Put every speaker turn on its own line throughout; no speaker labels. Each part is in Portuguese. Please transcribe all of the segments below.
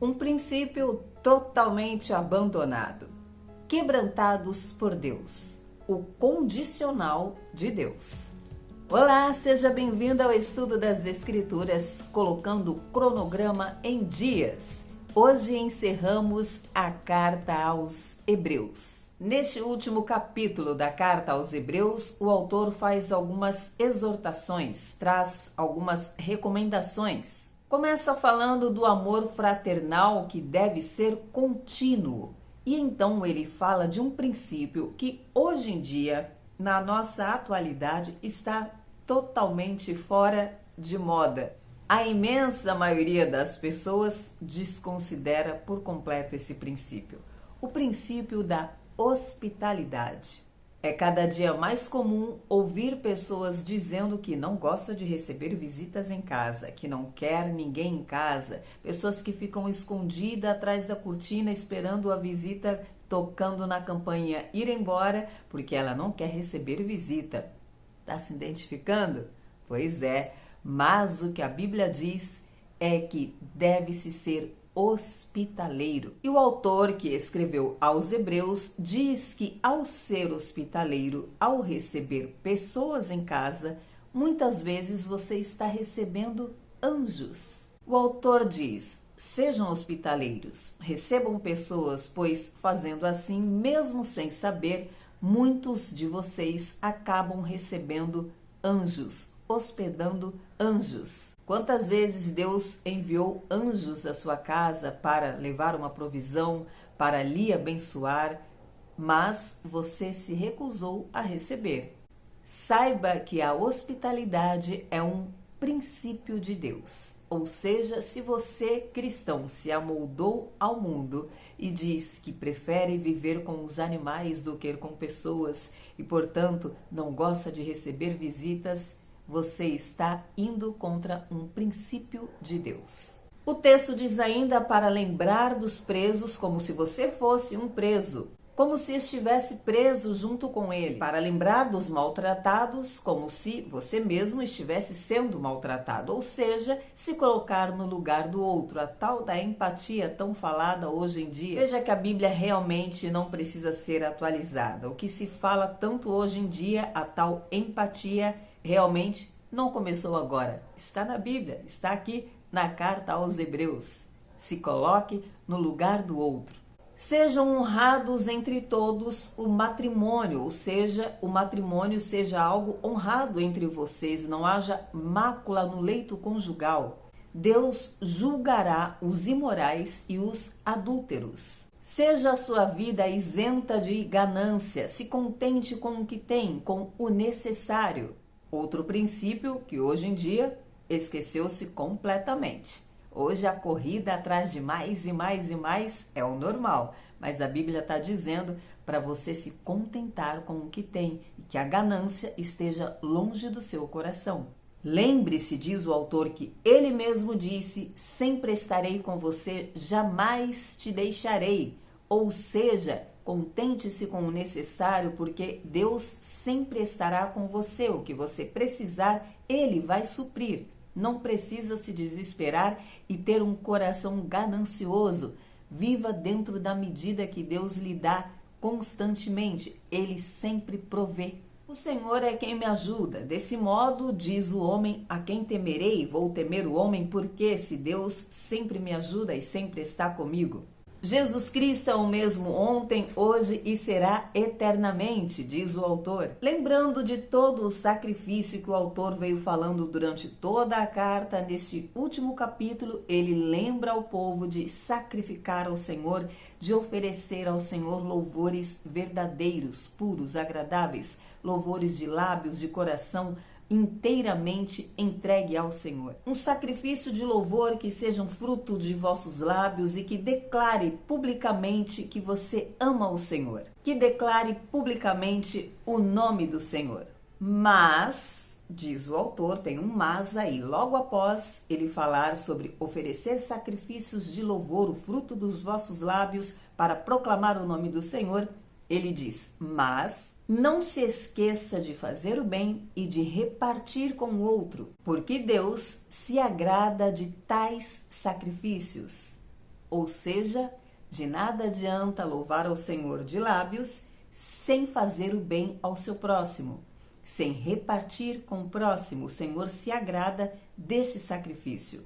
Um princípio totalmente abandonado. Quebrantados por Deus. O condicional de Deus. Olá, seja bem-vindo ao estudo das Escrituras, colocando o cronograma em dias. Hoje encerramos a carta aos Hebreus. Neste último capítulo da carta aos Hebreus, o autor faz algumas exortações, traz algumas recomendações. Começa falando do amor fraternal que deve ser contínuo. E então ele fala de um princípio que hoje em dia, na nossa atualidade, está totalmente fora de moda. A imensa maioria das pessoas desconsidera por completo esse princípio. O princípio da hospitalidade. É cada dia mais comum ouvir pessoas dizendo que não gosta de receber visitas em casa, que não quer ninguém em casa, pessoas que ficam escondidas atrás da cortina esperando a visita, tocando na campainha ir embora porque ela não quer receber visita. Está se identificando? Pois é, mas o que a Bíblia diz é que deve-se ser hospitaleiro. E o autor que escreveu aos Hebreus diz que ao ser hospitaleiro, ao receber pessoas em casa, muitas vezes você está recebendo anjos. O autor diz: sejam hospitaleiros, recebam pessoas, pois fazendo assim, mesmo sem saber, muitos de vocês acabam recebendo anjos, hospedando anjos. Quantas vezes Deus enviou anjos à sua casa para levar uma provisão, para lhe abençoar, mas você se recusou a receber. Saiba que a hospitalidade é um princípio de Deus. Ou seja, se você, cristão, se amoldou ao mundo e diz que prefere viver com os animais do que com pessoas e, portanto, não gosta de receber visitas, você está indo contra um princípio de Deus. O texto diz ainda para lembrar dos presos como se você fosse um preso, como se estivesse preso junto com ele, para lembrar dos maltratados como se você mesmo estivesse sendo maltratado, ou seja, se colocar no lugar do outro, a tal da empatia tão falada hoje em dia. Veja que a Bíblia realmente não precisa ser atualizada. O que se fala tanto hoje em dia, a tal empatia, realmente não começou agora, está na Bíblia, está aqui na carta aos Hebreus. Se coloque no lugar do outro. Sejam honrados entre todos o matrimônio, ou seja, o matrimônio seja algo honrado entre vocês, não haja mácula no leito conjugal. Deus julgará os imorais e os adúlteros. Seja a sua vida isenta de ganância, se contente com o que tem, com o necessário. Outro princípio que hoje em dia esqueceu-se completamente. Hoje a corrida atrás de mais e mais e mais é o normal, mas a Bíblia está dizendo para você se contentar com o que tem e que a ganância esteja longe do seu coração. Lembre-se, diz o autor, que ele mesmo disse: sempre estarei com você, jamais te deixarei. Ou seja, contente-se com o necessário, porque Deus sempre estará com você. O que você precisar, Ele vai suprir. Não precisa se desesperar e ter um coração ganancioso. Viva dentro da medida que Deus lhe dá constantemente. Ele sempre provê. O Senhor é quem me ajuda. Desse modo, diz o homem, a quem temerei? Vou temer o homem, porque se Deus sempre me ajuda e sempre está comigo. Jesus Cristo é o mesmo ontem, hoje e será eternamente, diz o autor. Lembrando de todo o sacrifício que o autor veio falando durante toda a carta, neste último capítulo, ele lembra ao povo de sacrificar ao Senhor, de oferecer ao Senhor louvores verdadeiros, puros, agradáveis, louvores de lábios, de coração, inteiramente entregue ao Senhor. Um sacrifício de louvor que seja um fruto de vossos lábios e que declare publicamente que você ama o Senhor. Que declare publicamente o nome do Senhor. Mas, diz o autor, tem um mas aí, logo após ele falar sobre oferecer sacrifícios de louvor, o fruto dos vossos lábios, para proclamar o nome do Senhor, ele diz: mas não se esqueça de fazer o bem e de repartir com o outro, porque Deus se agrada de tais sacrifícios. Ou seja, de nada adianta louvar ao Senhor de lábios sem fazer o bem ao seu próximo, sem repartir com o próximo. O Senhor se agrada deste sacrifício.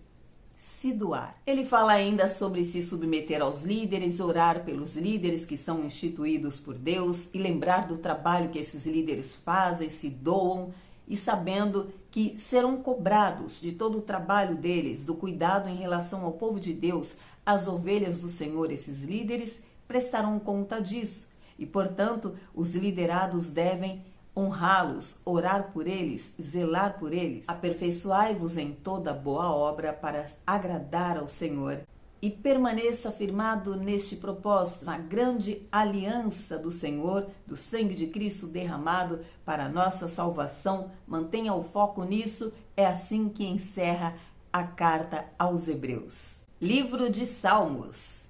Se doar. Ele fala ainda sobre se submeter aos líderes, orar pelos líderes que são instituídos por Deus e lembrar do trabalho que esses líderes fazem, se doam e sabendo que serão cobrados de todo o trabalho deles, do cuidado em relação ao povo de Deus, as ovelhas do Senhor. Esses líderes prestarão conta disso e, portanto, os liderados devem honrá-los, orar por eles, zelar por eles. Aperfeiçoai-vos em toda boa obra para agradar ao Senhor e permaneça firmado neste propósito, na grande aliança do Senhor, do sangue de Cristo derramado para a nossa salvação. Mantenha o foco nisso. É assim que encerra a carta aos Hebreus. Livro de Salmos.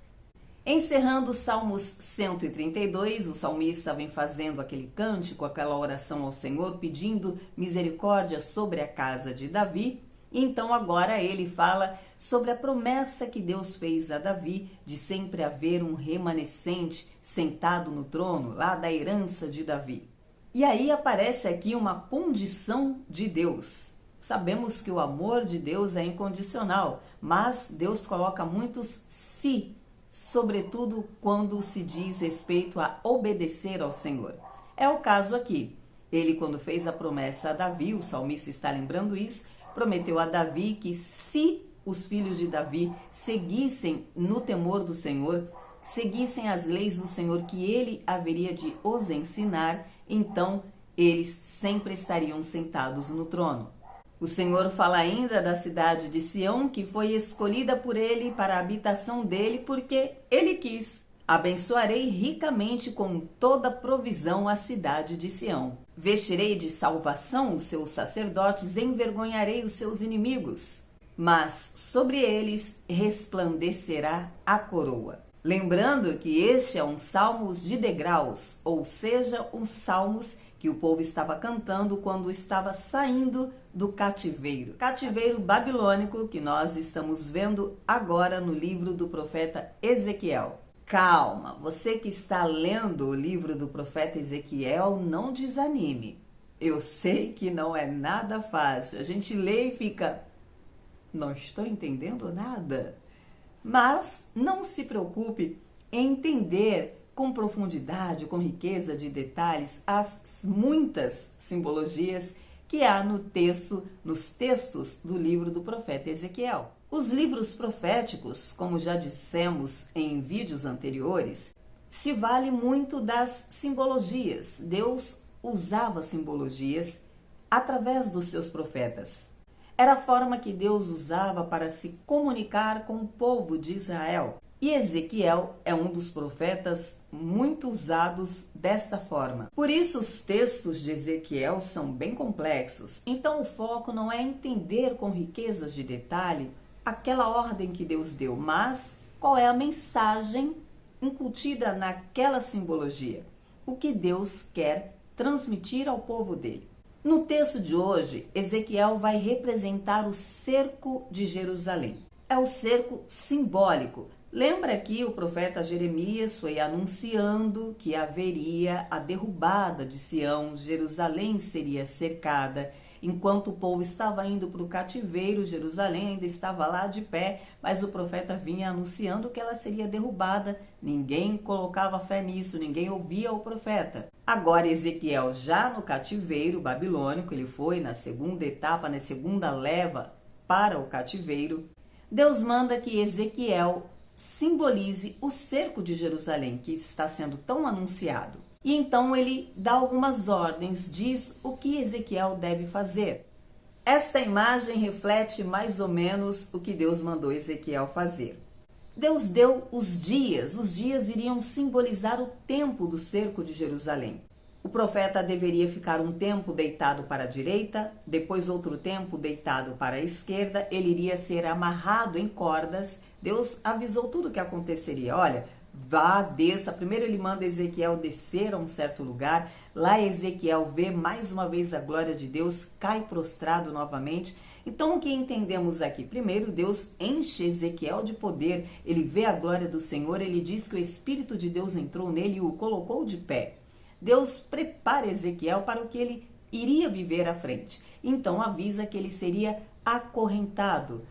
Encerrando Salmos 132, o salmista vem fazendo aquele cântico, aquela oração ao Senhor, pedindo misericórdia sobre a casa de Davi. Então agora ele fala sobre a promessa que Deus fez a Davi de sempre haver um remanescente sentado no trono, lá da herança de Davi. E aí aparece aqui uma condição de Deus. Sabemos que o amor de Deus é incondicional, mas Deus coloca muitos "se", sobretudo quando se diz respeito a obedecer ao Senhor. É o caso aqui. Ele, quando fez a promessa a Davi, o salmista está lembrando isso, prometeu a Davi que se os filhos de Davi seguissem no temor do Senhor, seguissem as leis do Senhor que ele haveria de os ensinar, então eles sempre estariam sentados no trono. O Senhor fala ainda da cidade de Sião, que foi escolhida por ele para a habitação dele, porque ele quis. Abençoarei ricamente com toda provisão a cidade de Sião. Vestirei de salvação os seus sacerdotes, envergonharei os seus inimigos. Mas sobre eles resplandecerá a coroa. Lembrando que este é um salmos de degraus, ou seja, um salmos que o povo estava cantando quando estava saindo do cativeiro. Cativeiro babilônico que nós estamos vendo agora no livro do profeta Ezequiel. Calma, você que está lendo o livro do profeta Ezequiel, não desanime. Eu sei que não é nada fácil. A gente lê e fica, não estou entendendo nada. Mas não se preocupe em entender com profundidade, com riqueza de detalhes, as muitas simbologias que há nos textos do livro do profeta Ezequiel. Os livros proféticos, como já dissemos em vídeos anteriores, se vale muito das simbologias. Deus usava simbologias através dos seus profetas. Era a forma que Deus usava para se comunicar com o povo de Israel. E Ezequiel é um dos profetas muito usados desta forma. Por isso os textos de Ezequiel são bem complexos. Então o foco não é entender com riquezas de detalhe aquela ordem que Deus deu, mas qual é a mensagem incutida naquela simbologia. O que Deus quer transmitir ao povo dele. No texto de hoje, Ezequiel vai representar o cerco de Jerusalém. É o cerco simbólico. Lembra que o profeta Jeremias foi anunciando que haveria a derrubada de Sião, Jerusalém seria cercada. Enquanto o povo estava indo para o cativeiro, Jerusalém ainda estava lá de pé, mas o profeta vinha anunciando que ela seria derrubada. Ninguém colocava fé nisso, ninguém ouvia o profeta. Agora Ezequiel já no cativeiro babilônico, ele foi na segunda etapa, na segunda leva para o cativeiro. Deus manda que Ezequiel simbolize o cerco de Jerusalém, que está sendo tão anunciado. E então ele dá algumas ordens, diz o que Ezequiel deve fazer. Esta imagem reflete mais ou menos o que Deus mandou Ezequiel fazer. Deus deu os dias iriam simbolizar o tempo do cerco de Jerusalém. O profeta deveria ficar um tempo deitado para a direita, depois outro tempo deitado para a esquerda, ele iria ser amarrado em cordas. Deus avisou tudo o que aconteceria. Olha, vá, desça. Primeiro ele manda Ezequiel descer a um certo lugar. Lá Ezequiel vê mais uma vez a glória de Deus, cai prostrado novamente. Então, o que entendemos aqui? Primeiro, Deus enche Ezequiel de poder, ele vê a glória do Senhor, ele diz que o Espírito de Deus entrou nele e o colocou de pé. Deus prepara Ezequiel para o que ele iria viver à frente. Então, avisa que ele seria acorrentado,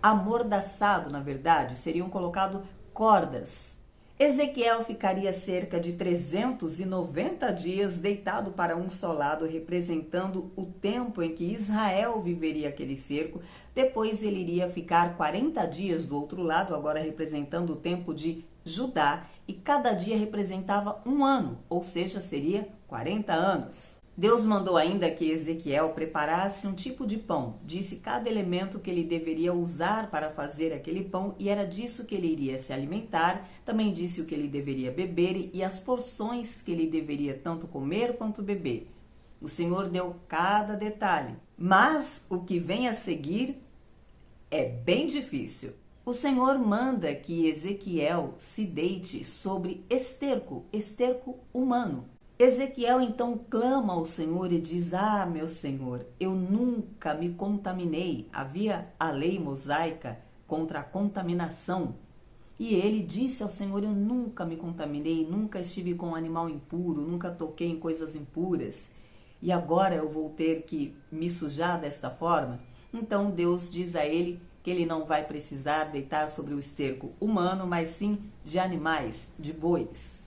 amordaçado, na verdade, seriam colocadas cordas. Ezequiel ficaria cerca de 390 dias deitado para um só lado, representando o tempo em que Israel viveria aquele cerco. Depois ele iria ficar 40 dias do outro lado, agora representando o tempo de Judá, e cada dia representava um ano, ou seja, seria 40 anos. Deus mandou ainda que Ezequiel preparasse um tipo de pão, disse cada elemento que ele deveria usar para fazer aquele pão e era disso que ele iria se alimentar, também disse o que ele deveria beber e as porções que ele deveria tanto comer quanto beber. O Senhor deu cada detalhe, mas o que vem a seguir é bem difícil. O Senhor manda que Ezequiel se deite sobre esterco humano. Ezequiel então clama ao Senhor e diz: "Ah, meu Senhor, eu nunca me contaminei." Havia a lei mosaica contra a contaminação. E ele disse ao Senhor: "Eu nunca me contaminei, nunca estive com um animal impuro, nunca toquei em coisas impuras. E agora eu vou ter que me sujar desta forma?" Então Deus diz a ele que ele não vai precisar deitar sobre o esterco humano, mas sim de animais, de bois.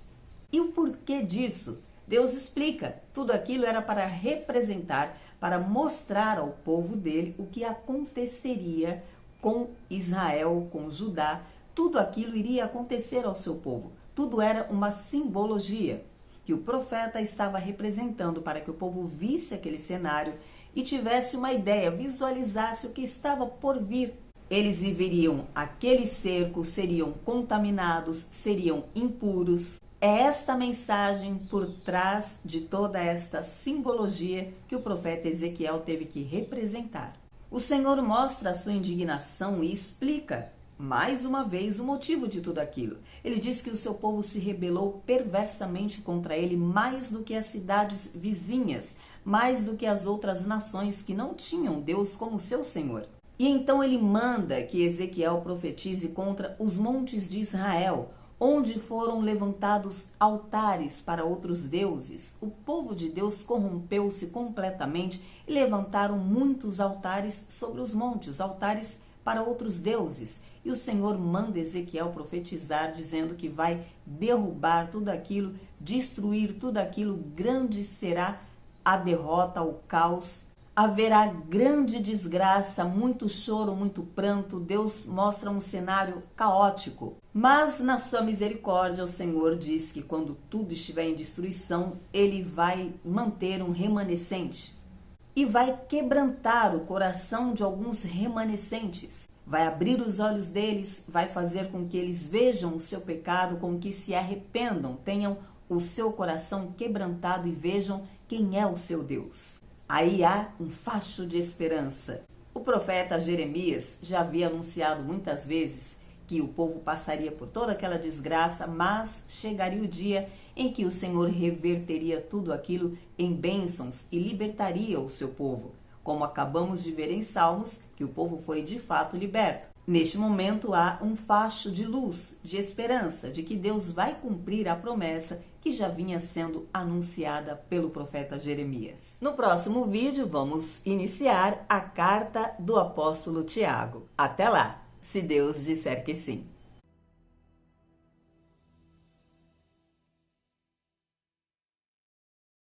E o porquê disso? Deus explica, tudo aquilo era para representar, para mostrar ao povo dele o que aconteceria com Israel, com Judá. Tudo aquilo iria acontecer ao seu povo. Tudo era uma simbologia que o profeta estava representando para que o povo visse aquele cenário e tivesse uma ideia, visualizasse o que estava por vir. Eles viveriam aquele cerco, seriam contaminados, seriam impuros. É esta mensagem por trás de toda esta simbologia que o profeta Ezequiel teve que representar. O Senhor mostra a sua indignação e explica, mais uma vez, o motivo de tudo aquilo. Ele diz que o seu povo se rebelou perversamente contra ele mais do que as cidades vizinhas, mais do que as outras nações que não tinham Deus como seu Senhor. E então ele manda que Ezequiel profetize contra os montes de Israel, onde foram levantados altares para outros deuses. O povo de Deus corrompeu-se completamente e levantaram muitos altares sobre os montes, altares para outros deuses. E o Senhor manda Ezequiel profetizar, dizendo que vai derrubar tudo aquilo, destruir tudo aquilo, grande será a derrota, o caos. Haverá grande desgraça, muito choro, muito pranto. Deus mostra um cenário caótico. Mas na sua misericórdia, o Senhor diz que quando tudo estiver em destruição, Ele vai manter um remanescente. E vai quebrantar o coração de alguns remanescentes. Vai abrir os olhos deles, vai fazer com que eles vejam o seu pecado, com que se arrependam, tenham o seu coração quebrantado e vejam quem é o seu Deus. Aí há um facho de esperança. O profeta Jeremias já havia anunciado muitas vezes que o povo passaria por toda aquela desgraça, mas chegaria o dia em que o Senhor reverteria tudo aquilo em bênçãos e libertaria o seu povo, como acabamos de ver em Salmos, que o povo foi de fato liberto. Neste momento há um facho de luz, de esperança, de que Deus vai cumprir a promessa que já vinha sendo anunciada pelo profeta Jeremias. No próximo vídeo vamos iniciar a carta do apóstolo Tiago. Até lá, se Deus disser que sim.